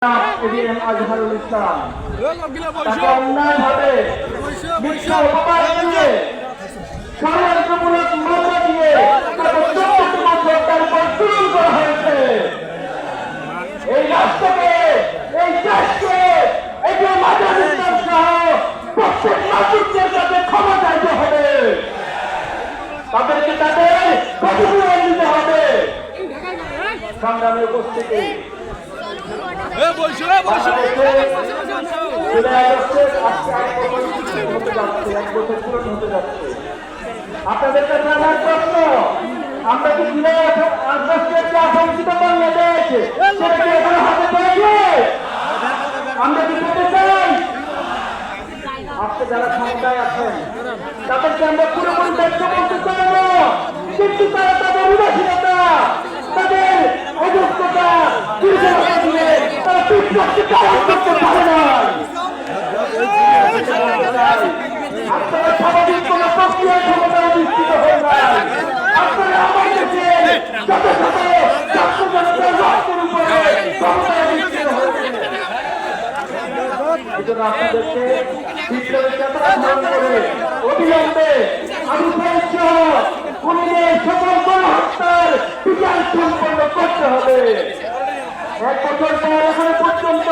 আজহারুল ইসলাম তাকে অন্যায়ভাবে মিথ্যা অপবাদ দিয়ে ষড়যন্ত্রমূলক মামলা দিয়ে তাকে 14 বছর তার উপর জুলুম করা হয়েছে। এই রাষ্ট্রকে, এই দেশকে, এই যে মাজার ইসলাম সহ প্রত্যেক নাগরিকদের কাছে ক্ষমা চাইতে হবে, তাদেরকে তাদের ক্ষতিপূরণ দিতে হবে। সংগ্রামে উপস্থিতি আপনাদের কাছে আমার প্রশ্ন, আমরা কি আকাঙ্ক্ষিত বাংলাদেশ সেটাকে এখনো হাতে পেয়েছি? আমরা কি পেতে চাই? আজকে যারা ক্ষমতায় আছেন তাদেরকে আমরা পুরোপুরি ব্যক্ত করতে চাইব, কিন্তু তারা তাদের উদাসীনতা, তাদের অযোগ্যতা দিয়ে তারা বিপ্লবকে পালন করতে পারে না। আপনারা স্বাভাবিক কোন প্রক্রিয়ায় ক্ষমতা অধিষ্ঠিত হয়ে যায়। আপনারা আমার দেশে শত শত ছাত্র জনতার রক্তের উপরে ক্ষমতা অধিষ্ঠিত হয়েছে। এই জন্য আপনাদেরকে বিপ্লবের চেতনা ধারণ করে অবিলম্বে আমি খুনিদের সকল গণহত্যার বিচার সম্পন্ন করতে হবে। 1 বছর পর এখনো পর্যন্ত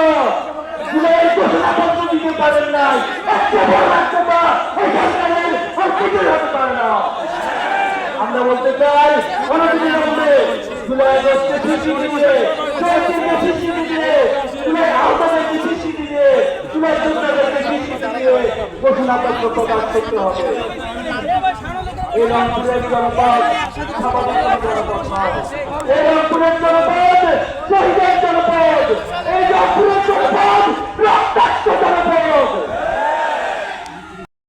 জুলাইয়ের ঘোষণাপত্র দিতে পারেন নাই, একটা বড় রাষ্ট্রটা এই সরকারের আর কিছুই হতে পারে না। আমরা বলতে চাই অনতিবিলম্বে জুলাই আগস্টে স্বীকৃতি দিয়ে, স্বীকৃতি দিয়ে, জুলাই আহ্বানকে স্বীকৃতি দিয়ে, জুলাই যোদ্ধাদেরকে স্বীকৃতি দিয়ে ঘোষণাপত্র প্রকাশ করতে হবে। এই রংপুরের জনপদ স্বাভাবিক জনপদ নয়, এই রংপুরের জনপদ শহীদের জনপদ।